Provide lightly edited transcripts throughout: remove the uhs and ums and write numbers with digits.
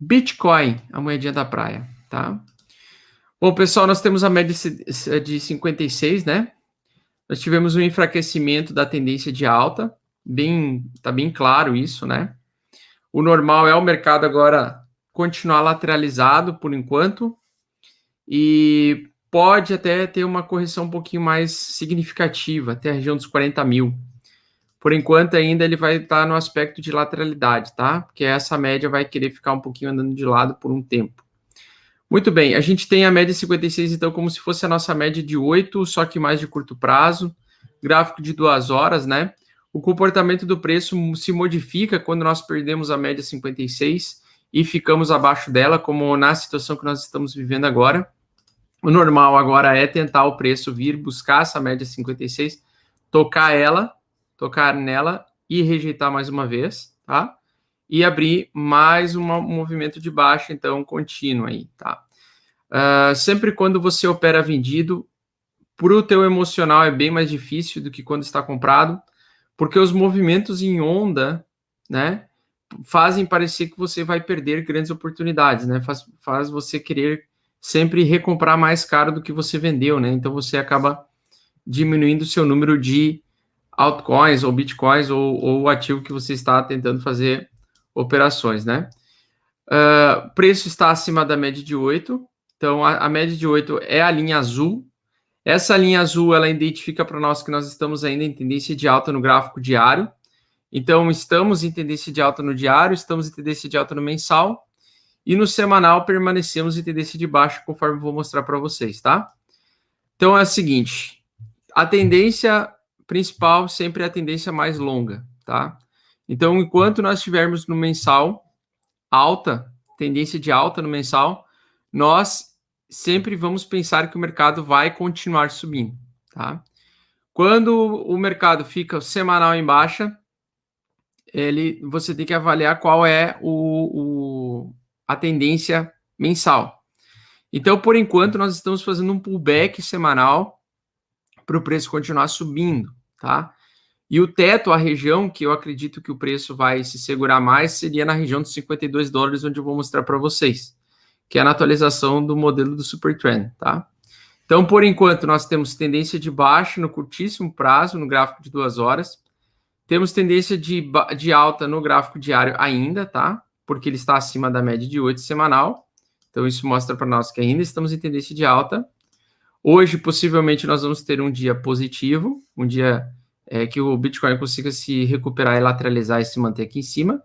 Bitcoin, a moedinha da praia, tá? Bom, pessoal, nós temos a média de 56, né? Nós tivemos um enfraquecimento da tendência de alta, tá bem claro isso, né? O normal é o mercado agora continuar lateralizado por enquanto e pode até ter uma correção um pouquinho mais significativa, até a região dos 40 mil. Por enquanto, ainda ele vai estar no aspecto de lateralidade, tá? Porque essa média vai querer ficar um pouquinho andando de lado por um tempo. Muito bem, a gente tem a média 56, então, como se fosse a nossa média de 8, só que mais de curto prazo. Gráfico de 2 horas, né? O comportamento do preço se modifica quando nós perdemos a média 56 e ficamos abaixo dela, como na situação que nós estamos vivendo agora. O normal agora é tentar o preço vir buscar essa média 56, tocar nela e rejeitar mais uma vez, tá? E abrir mais um movimento de baixa, então, contínuo aí, tá? Sempre quando você opera vendido, para o teu emocional é bem mais difícil do que quando está comprado, porque os movimentos em onda, né, fazem parecer que você vai perder grandes oportunidades, né? Faz você querer sempre recomprar mais caro do que você vendeu, né? Então você acaba diminuindo o seu número de altcoins ou bitcoins ou o ativo que você está tentando fazer operações, né? Preço está acima da média de 8, então a média de 8 é a linha azul. Essa linha azul, ela identifica para nós que nós estamos ainda em tendência de alta no gráfico diário. Então, estamos em tendência de alta no diário, estamos em tendência de alta no mensal, e no semanal permanecemos em tendência de baixa, conforme vou mostrar para vocês, tá? Então, é o seguinte, a tendência principal sempre é a tendência mais longa, tá? Então, enquanto nós estivermos no mensal alta, tendência de alta no mensal, nós sempre vamos pensar que o mercado vai continuar subindo, tá? Quando o mercado fica semanal em baixa, você tem que avaliar qual é a tendência mensal. Então, por enquanto, nós estamos fazendo um pullback semanal para o preço continuar subindo, tá? E o teto, a região que eu acredito que o preço vai se segurar mais, seria na região dos 52 dólares, onde eu vou mostrar para vocês, que é na atualização do modelo do Super Trend, tá? Então, por enquanto, nós temos tendência de baixa no curtíssimo prazo, no gráfico de 2 horas. Temos tendência de alta no gráfico diário ainda, tá? Porque ele está acima da média de 8 semanal. Então, isso mostra para nós que ainda estamos em tendência de alta. Hoje, possivelmente, nós vamos ter um dia positivo, um dia que o Bitcoin consiga se recuperar e lateralizar e se manter aqui em cima,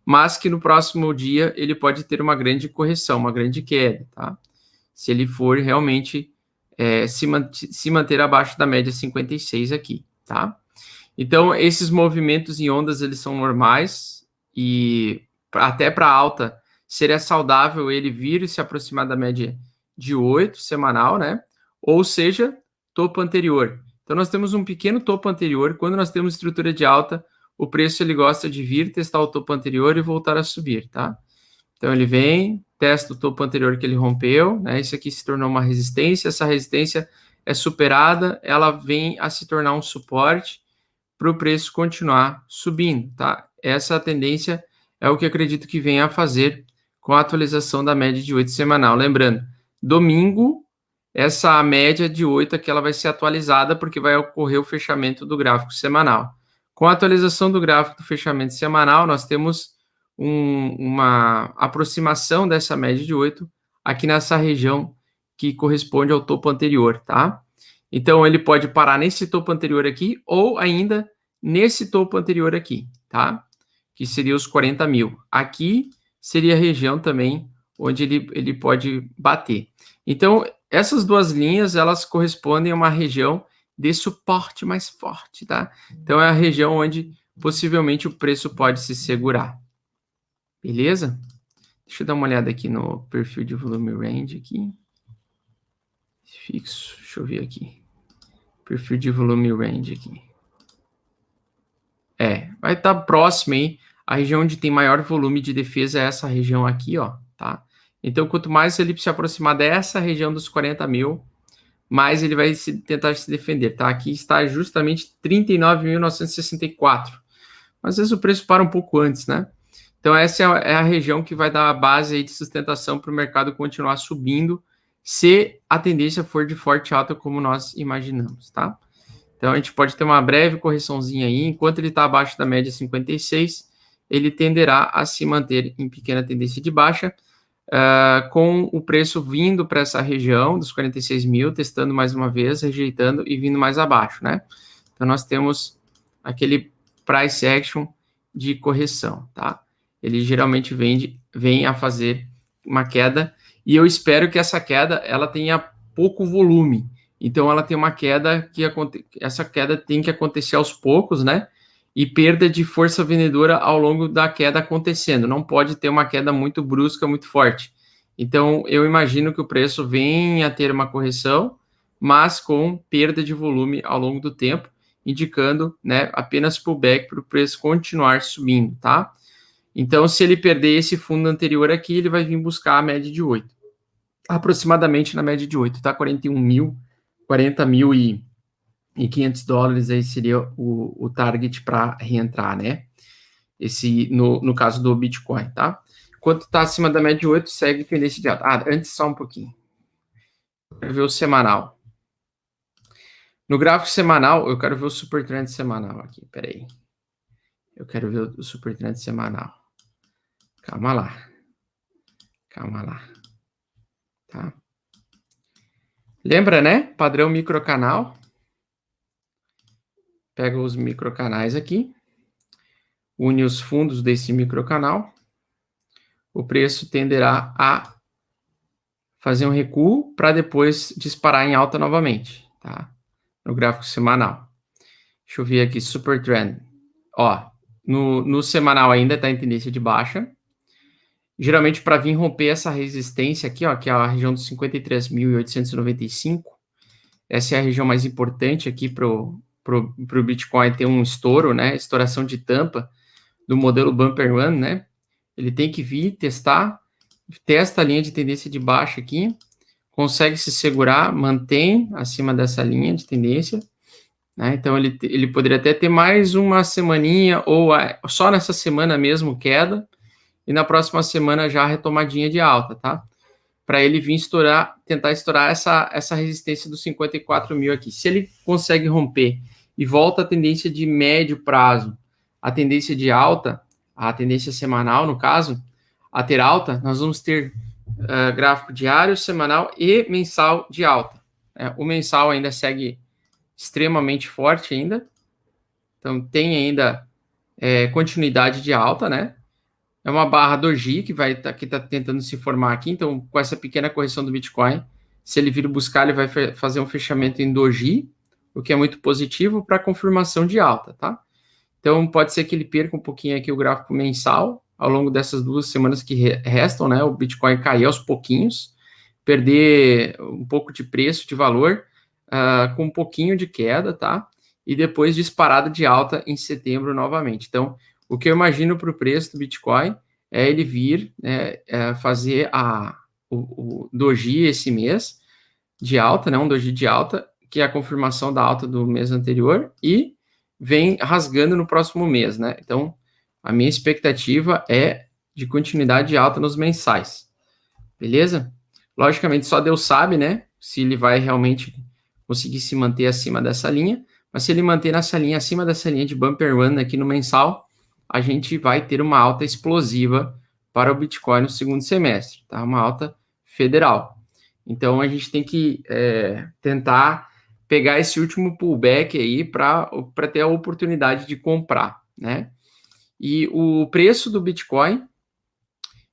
mas que no próximo dia ele pode ter uma grande correção, uma grande queda, tá? Se ele for realmente se manter abaixo da média 56 aqui, tá? Então, esses movimentos em ondas, eles são normais e até para alta seria saudável ele vir e se aproximar da média de 8 semanal, né? Ou seja, topo anterior. Então, nós temos um pequeno topo anterior. Quando nós temos estrutura de alta, o preço ele gosta de vir, testar o topo anterior e voltar a subir, tá? Então, ele vem, testa o topo anterior que ele rompeu, né? Isso aqui se tornou uma resistência. Essa resistência é superada, ela vem a se tornar um suporte para o preço continuar subindo, tá? Essa tendência é o que acredito que venha a fazer com a atualização da média de 8 semanal. Lembrando, domingo, essa média de 8 aqui ela vai ser atualizada porque vai ocorrer o fechamento do gráfico semanal. Com a atualização do gráfico do fechamento semanal, nós temos uma aproximação dessa média de 8 aqui nessa região que corresponde ao topo anterior, tá? Então, ele pode parar nesse topo anterior aqui ou ainda nesse topo anterior aqui, tá? Que seria os 40 mil. Aqui seria a região também onde ele pode bater. Então, essas duas linhas, elas correspondem a uma região de suporte mais forte, tá? Então, é a região onde possivelmente o preço pode se segurar. Beleza? Deixa eu dar uma olhada aqui no perfil de volume range aqui. Fixo, deixa eu ver aqui. Perfil de volume range aqui. Vai estar próximo aí. A região onde tem maior volume de defesa é essa região aqui, ó, tá? Então, quanto mais ele se aproximar dessa região dos 40 mil, mais ele vai tentar se defender, tá? Aqui está justamente 39.964. Mas às vezes o preço para um pouco antes, né? Então, essa é a região que vai dar a base aí de sustentação para o mercado continuar subindo, se a tendência for de forte alta, como nós imaginamos, tá? Então, a gente pode ter uma breve correçãozinha aí. Enquanto ele está abaixo da média 56, ele tenderá a se manter em pequena tendência de baixa, com o preço vindo para essa região dos 46 mil, testando mais uma vez, rejeitando e vindo mais abaixo, né? Então, nós temos aquele price action de correção, tá? Ele geralmente vem a fazer uma queda, e eu espero que essa queda ela tenha pouco volume. Então, ela tem uma queda essa queda tem que acontecer aos poucos, né? E perda de força vendedora ao longo da queda acontecendo. Não pode ter uma queda muito brusca, muito forte. Então, eu imagino que o preço venha a ter uma correção, mas com perda de volume ao longo do tempo, indicando, né, apenas pullback para o preço continuar subindo, tá? Então, se ele perder esse fundo anterior aqui, ele vai vir buscar a média de 8. Aproximadamente na média de 8, tá? 41 mil, 40 mil e 500 dólares aí seria o target para reentrar, né? Esse, no caso do Bitcoin, tá? Enquanto está acima da média de 8, segue tendência de alta. Antes só um pouquinho. Quero ver o semanal. No gráfico semanal, eu quero ver o super trend semanal aqui. Peraí. Eu quero ver o super trend semanal. Calma lá. Calma lá. Tá? Lembra, né? Padrão microcanal. Pega os microcanais aqui. Une os fundos desse microcanal. O preço tenderá a fazer um recuo para depois disparar em alta novamente, tá? No gráfico semanal. Deixa eu ver aqui, super trend. Ó, no semanal ainda está em tendência de baixa. Geralmente, para vir romper essa resistência aqui, ó, que é a região dos 53.895, essa é a região mais importante aqui para o Bitcoin ter um estouro, né? Estouração de tampa do modelo Bumper Run, né? Ele tem que vir testar, testa a linha de tendência de baixa aqui, consegue se segurar, mantém acima dessa linha de tendência, né? Então, ele poderia até ter mais uma semaninha, ou só nessa semana mesmo queda, e na próxima semana já retomadinha de alta, tá? Para ele vir tentar estourar essa resistência dos 54 mil aqui. Se ele consegue romper e volta a tendência de médio prazo, a tendência de alta, a tendência semanal, no caso, a ter alta, nós vamos ter gráfico diário, semanal e mensal de alta. O mensal ainda segue extremamente forte ainda, então tem ainda continuidade de alta, né? É uma barra doji que tá tentando se formar aqui, então com essa pequena correção do Bitcoin, se ele vir buscar, ele vai fazer um fechamento em doji, o que é muito positivo para confirmação de alta, tá? Então pode ser que ele perca um pouquinho aqui o gráfico mensal ao longo dessas 2 semanas que restam, né? O Bitcoin cair aos pouquinhos, perder um pouco de preço, de valor, com um pouquinho de queda, tá? E depois disparada de alta em setembro novamente. Então, o que eu imagino para o preço do Bitcoin é ele vir fazer o doji esse mês de alta, né? Um doji de alta, que é a confirmação da alta do mês anterior, e vem rasgando no próximo mês, né? Então, a minha expectativa é de continuidade de alta nos mensais. Beleza? Logicamente, só Deus sabe, né? Se ele vai realmente conseguir se manter acima dessa linha. Mas se ele manter nessa linha, acima dessa linha de Bumper Run aqui no mensal, a gente vai ter uma alta explosiva para o Bitcoin no segundo semestre, tá? Uma alta federal. Então, a gente tem que tentar pegar esse último pullback aí para ter a oportunidade de comprar, né? E o preço do Bitcoin,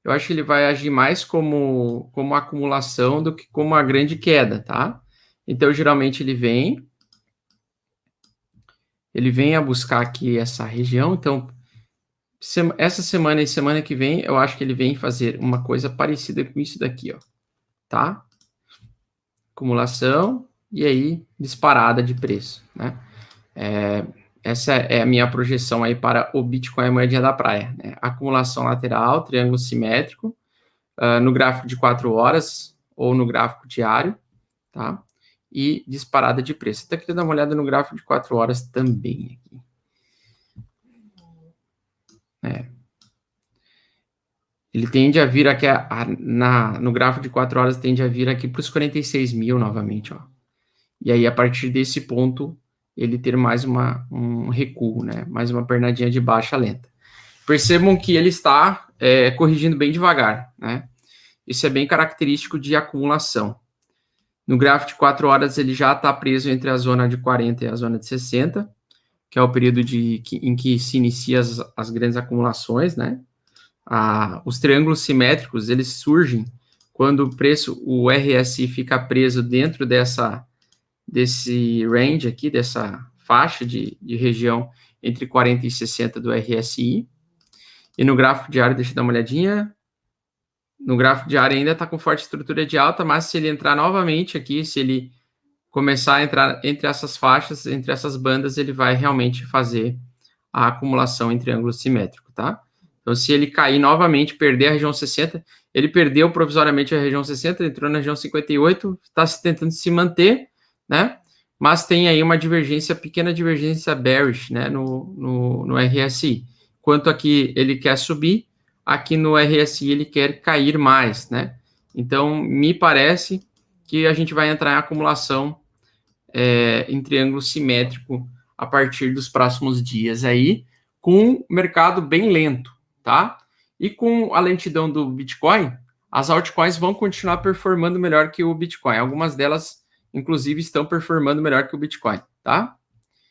eu acho que ele vai agir mais como acumulação do que como uma grande queda, tá? Então, geralmente, ele vem a buscar aqui essa região. Então, essa semana e semana que vem, eu acho que ele vem fazer uma coisa parecida com isso daqui, ó, tá? Acumulação e aí disparada de preço, né? Essa é a minha projeção aí para o Bitcoin moedinha da praia, né? Acumulação lateral, triângulo simétrico, no gráfico de 4 horas ou no gráfico diário, tá? E disparada de preço. Até queria dar uma olhada no gráfico de 4 horas também aqui. ele tende a vir aqui, no gráfico de 4 horas, tende a vir aqui para os 46 mil novamente, ó. E aí, a partir desse ponto, ele ter mais um recuo, né? Mais uma pernadinha de baixa lenta. Percebam que ele está corrigindo bem devagar, né? Isso é bem característico de acumulação. No gráfico de 4 horas, ele já está preso entre a zona de 40 e a zona de 60, que é o período em que se inicia as grandes acumulações, né? Os triângulos simétricos, eles surgem quando o RSI fica preso dentro desse range aqui, dessa faixa de região entre 40 e 60 do RSI. E no gráfico diário, deixa eu dar uma olhadinha. No gráfico diário ainda está com forte estrutura de alta, mas se ele entrar novamente aqui, se ele começar a entrar entre essas faixas, entre essas bandas, ele vai realmente fazer a acumulação em triângulo simétrico, tá? Então, se ele cair novamente, perder a região 60, ele perdeu provisoriamente a região 60, entrou na região 58, está tentando se manter, né? Mas tem aí uma pequena divergência bearish, né, no RSI. Quanto aqui ele quer subir, aqui no RSI ele quer cair mais, né? Então, me parece que a gente vai entrar em acumulação em triângulo simétrico a partir dos próximos dias aí, com o mercado bem lento, tá? E com a lentidão do Bitcoin, as altcoins vão continuar performando melhor que o Bitcoin. Algumas delas, inclusive, estão performando melhor que o Bitcoin, tá?